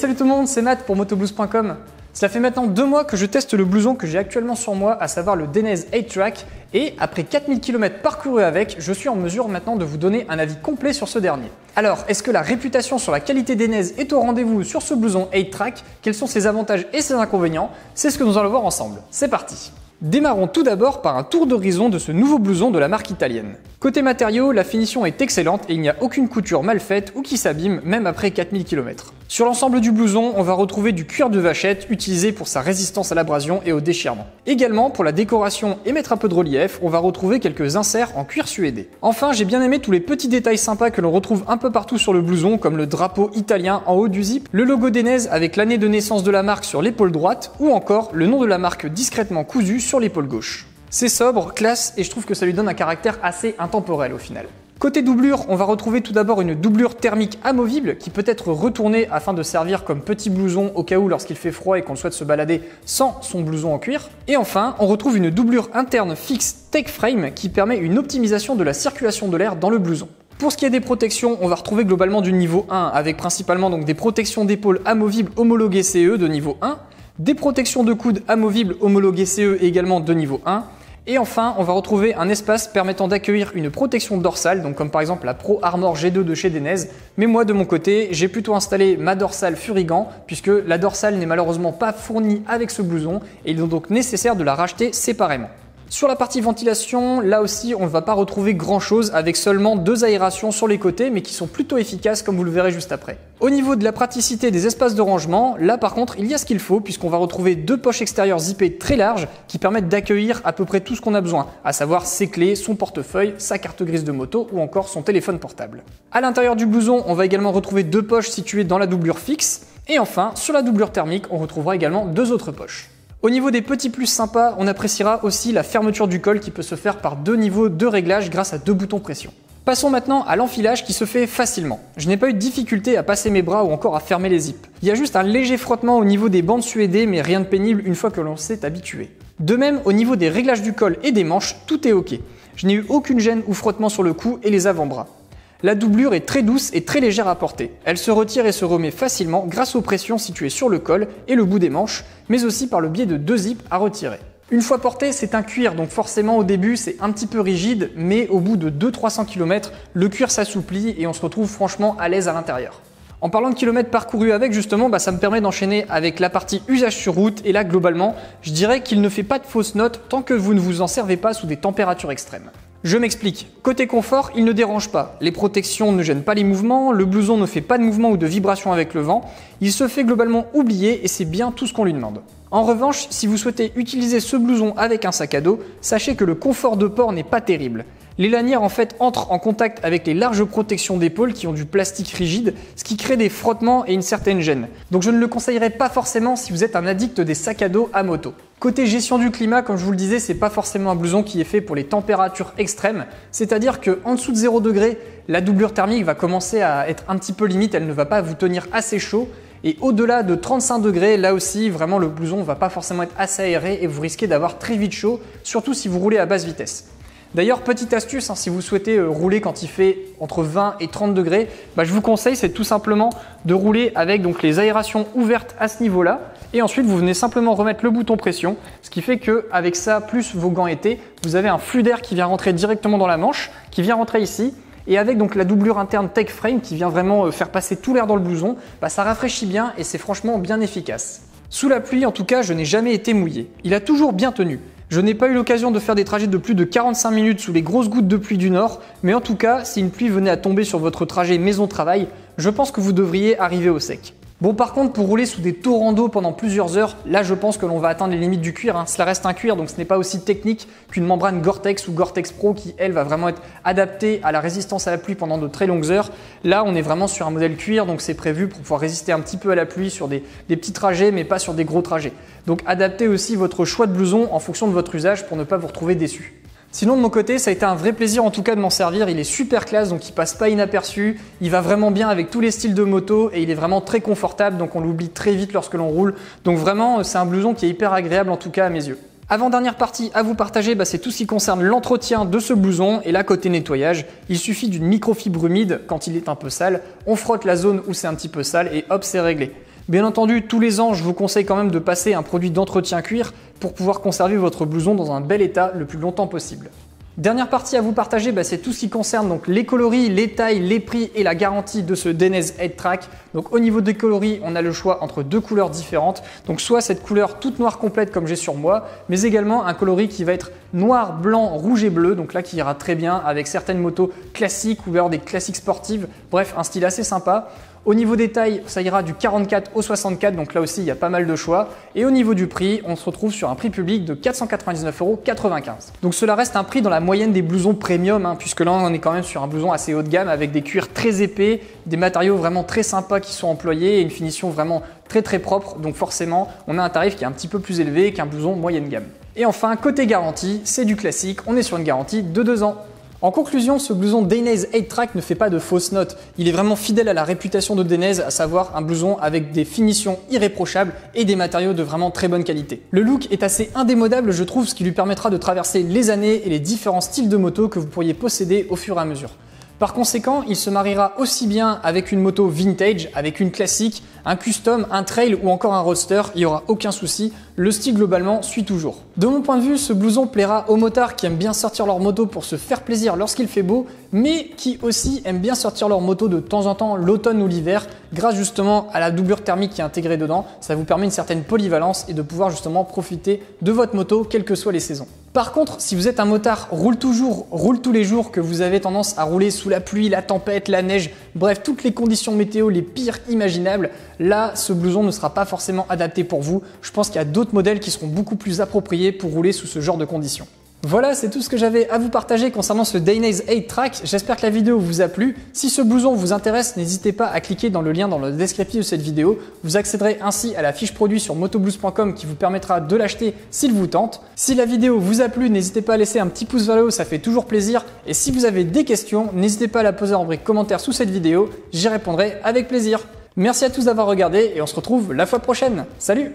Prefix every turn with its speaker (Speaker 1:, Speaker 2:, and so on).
Speaker 1: salut tout le monde, c'est Matt pour motoblues.com. Cela fait maintenant 2 mois que je teste le blouson que j'ai actuellement sur moi, à savoir le Denez 8-Track, et après 4000 km parcourus avec, je suis en mesure maintenant de vous donner un avis complet sur ce dernier. Alors, est-ce que la réputation sur la qualité Denez est au rendez-vous sur ce blouson 8-Track? Quels sont ses avantages et ses inconvénients? C'est ce que nous allons voir ensemble. C'est parti! Démarrons tout d'abord par un tour d'horizon de ce nouveau blouson de la marque italienne. Côté matériaux, la finition est excellente et il n'y a aucune couture mal faite ou qui s'abîme même après 4000 km. Sur l'ensemble du blouson, on va retrouver du cuir de vachette utilisé pour sa résistance à l'abrasion et au déchirement. Également, pour la décoration et mettre un peu de relief, on va retrouver quelques inserts en cuir suédé. Enfin, j'ai bien aimé tous les petits détails sympas que l'on retrouve un peu partout sur le blouson, comme le drapeau italien en haut du zip, le logo Denez avec l'année de naissance de la marque sur l'épaule droite, ou encore le nom de la marque discrètement cousu sur l'épaule gauche. C'est sobre, classe, et je trouve que ça lui donne un caractère assez intemporel au final. Côté doublure, on va retrouver tout d'abord une doublure thermique amovible qui peut être retournée afin de servir comme petit blouson au cas où lorsqu'il fait froid et qu'on souhaite se balader sans son blouson en cuir. Et enfin, on retrouve une doublure interne fixe Tech Frame qui permet une optimisation de la circulation de l'air dans le blouson. Pour ce qui est des protections, on va retrouver globalement du niveau 1 avec principalement donc des protections d'épaule amovibles homologuées CE de niveau 1, des protections de coude amovibles homologuées CE également de niveau 1. Et enfin, on va retrouver un espace permettant d'accueillir une protection dorsale, donc comme par exemple la Pro Armor G2 de chez Denez. Mais moi de mon côté, j'ai plutôt installé ma dorsale Furigan, puisque la dorsale n'est malheureusement pas fournie avec ce blouson, et il est donc nécessaire de la racheter séparément. Sur la partie ventilation, là aussi on ne va pas retrouver grand chose avec seulement 2 aérations sur les côtés mais qui sont plutôt efficaces comme vous le verrez juste après. Au niveau de la praticité des espaces de rangement, là par contre il y a ce qu'il faut puisqu'on va retrouver 2 poches extérieures zippées très larges qui permettent d'accueillir à peu près tout ce qu'on a besoin, à savoir ses clés, son portefeuille, sa carte grise de moto ou encore son téléphone portable. À l'intérieur du blouson, on va également retrouver 2 poches situées dans la doublure fixe et enfin sur la doublure thermique on retrouvera également 2 autres poches. Au niveau des petits plus sympas, on appréciera aussi la fermeture du col qui peut se faire par 2 niveaux de réglage grâce à 2 boutons pression. Passons maintenant à l'enfilage qui se fait facilement. Je n'ai pas eu de difficulté à passer mes bras ou encore à fermer les zips. Il y a juste un léger frottement au niveau des bandes suédées mais rien de pénible une fois que l'on s'est habitué. De même, au niveau des réglages du col et des manches, tout est ok. Je n'ai eu aucune gêne ou frottement sur le cou et les avant-bras. La doublure est très douce et très légère à porter. Elle se retire et se remet facilement grâce aux pressions situées sur le col et le bout des manches, mais aussi par le biais de 2 zips à retirer. Une fois porté, c'est un cuir, donc forcément au début c'est un petit peu rigide, mais au bout de 200-300 km, le cuir s'assouplit et on se retrouve franchement à l'aise à l'intérieur. En parlant de kilomètres parcourus avec justement, ça me permet d'enchaîner avec la partie usage sur route et là globalement, je dirais qu'il ne fait pas de fausses notes tant que vous ne vous en servez pas sous des températures extrêmes. Je m'explique. Côté confort, il ne dérange pas. Les protections ne gênent pas les mouvements, le blouson ne fait pas de mouvement ou de vibration avec le vent. Il se fait globalement oublier et c'est bien tout ce qu'on lui demande. En revanche, si vous souhaitez utiliser ce blouson avec un sac à dos, sachez que le confort de port n'est pas terrible. Les lanières en fait entrent en contact avec les larges protections d'épaule qui ont du plastique rigide, ce qui crée des frottements et une certaine gêne. Donc je ne le conseillerais pas forcément si vous êtes un addict des sacs à dos à moto. Côté gestion du climat, comme je vous le disais, c'est pas forcément un blouson qui est fait pour les températures extrêmes, c'est-à-dire qu'en dessous de 0 degré, la doublure thermique va commencer à être un petit peu limite, elle ne va pas vous tenir assez chaud. Et au-delà de 35 degrés, là aussi, vraiment le blouson ne va pas forcément être assez aéré et vous risquez d'avoir très vite chaud, surtout si vous roulez à basse vitesse. D'ailleurs, petite astuce, si vous souhaitez rouler quand il fait entre 20 et 30 degrés, je vous conseille, c'est tout simplement de rouler avec donc, les aérations ouvertes à ce niveau-là. Et ensuite, vous venez simplement remettre le bouton pression, ce qui fait qu'avec ça, plus vos gants été, vous avez un flux d'air qui vient rentrer directement dans la manche, qui vient rentrer ici. Et avec donc la doublure interne Tech Frame qui vient vraiment faire passer tout l'air dans le blouson, ça rafraîchit bien et c'est franchement bien efficace. Sous la pluie, en tout cas, je n'ai jamais été mouillé. Il a toujours bien tenu. Je n'ai pas eu l'occasion de faire des trajets de plus de 45 minutes sous les grosses gouttes de pluie du nord, mais en tout cas, si une pluie venait à tomber sur votre trajet maison-travail, je pense que vous devriez arriver au sec. Bon, par contre, pour rouler sous des torrents d'eau pendant plusieurs heures, là je pense que l'on va atteindre les limites du cuir. Cela reste un cuir, donc ce n'est pas aussi technique qu'une membrane Gore-Tex ou Gore-Tex Pro qui, elle, va vraiment être adaptée à la résistance à la pluie pendant de très longues heures. Là, on est vraiment sur un modèle cuir, donc c'est prévu pour pouvoir résister un petit peu à la pluie sur des petits trajets, mais pas sur des gros trajets. Donc adaptez aussi votre choix de blouson en fonction de votre usage pour ne pas vous retrouver déçu. Sinon de mon côté, ça a été un vrai plaisir en tout cas de m'en servir, il est super classe donc il passe pas inaperçu, il va vraiment bien avec tous les styles de moto et il est vraiment très confortable donc on l'oublie très vite lorsque l'on roule. Donc vraiment c'est un blouson qui est hyper agréable en tout cas à mes yeux. Avant-dernière partie à vous partager, c'est tout ce qui concerne l'entretien de ce blouson. Et là, côté nettoyage, il suffit d'une microfibre humide quand il est un peu sale. On frotte la zone où c'est un petit peu sale et hop, c'est réglé. Bien entendu, tous les ans, je vous conseille quand même de passer un produit d'entretien cuir pour pouvoir conserver votre blouson dans un bel état le plus longtemps possible. Dernière partie à vous partager, c'est tout ce qui concerne donc les coloris, les tailles, les prix et la garantie de ce Dainese 8-Track. Donc au niveau des coloris, on a le choix entre deux couleurs différentes. Donc soit cette couleur toute noire complète comme j'ai sur moi, mais également un coloris qui va être noir, blanc, rouge et bleu. Donc là qui ira très bien avec certaines motos classiques ou alors des classiques sportives. Bref, un style assez sympa. Au niveau des tailles, ça ira du 44 au 64, donc là aussi il y a pas mal de choix. Et au niveau du prix, on se retrouve sur un prix public de 499,95 €. Donc cela reste un prix dans la moyenne des blousons premium, puisque là on est quand même sur un blouson assez haut de gamme avec des cuirs très épais, des matériaux vraiment très sympas qui sont employés et une finition vraiment très propre. Donc forcément, on a un tarif qui est un petit peu plus élevé qu'un blouson moyenne gamme. Et enfin, côté garantie, c'est du classique, on est sur une garantie de 2 ans. En conclusion, ce blouson Dainese 8-Track ne fait pas de fausses notes. Il est vraiment fidèle à la réputation de Dainese, à savoir un blouson avec des finitions irréprochables et des matériaux de vraiment très bonne qualité. Le look est assez indémodable, je trouve, ce qui lui permettra de traverser les années et les différents styles de moto que vous pourriez posséder au fur et à mesure. Par conséquent, il se mariera aussi bien avec une moto vintage, avec une classique, un custom, un trail ou encore un roadster, il n'y aura aucun souci, le style globalement suit toujours. De mon point de vue, ce blouson plaira aux motards qui aiment bien sortir leur moto pour se faire plaisir lorsqu'il fait beau, mais qui aussi aiment bien sortir leur moto de temps en temps l'automne ou l'hiver, grâce justement à la doublure thermique qui est intégrée dedans. Ça vous permet une certaine polyvalence et de pouvoir justement profiter de votre moto, quelles que soient les saisons. Par contre, si vous êtes un motard roule toujours, roule tous les jours, que vous avez tendance à rouler sous la pluie, la tempête, la neige, bref, toutes les conditions météo les pires imaginables, là, ce blouson ne sera pas forcément adapté pour vous. Je pense qu'il y a d'autres modèles qui seront beaucoup plus appropriés pour rouler sous ce genre de conditions. Voilà, c'est tout ce que j'avais à vous partager concernant ce Dainese 8-Track. J'espère que la vidéo vous a plu. Si ce blouson vous intéresse, n'hésitez pas à cliquer dans le lien dans le descriptif de cette vidéo. Vous accéderez ainsi à la fiche produit sur motoblouse.com qui vous permettra de l'acheter s'il vous tente. Si la vidéo vous a plu, n'hésitez pas à laisser un petit pouce vers le haut, ça fait toujours plaisir. Et si vous avez des questions, n'hésitez pas à la poser en rubrique commentaire sous cette vidéo. J'y répondrai avec plaisir. Merci à tous d'avoir regardé et on se retrouve la fois prochaine. Salut!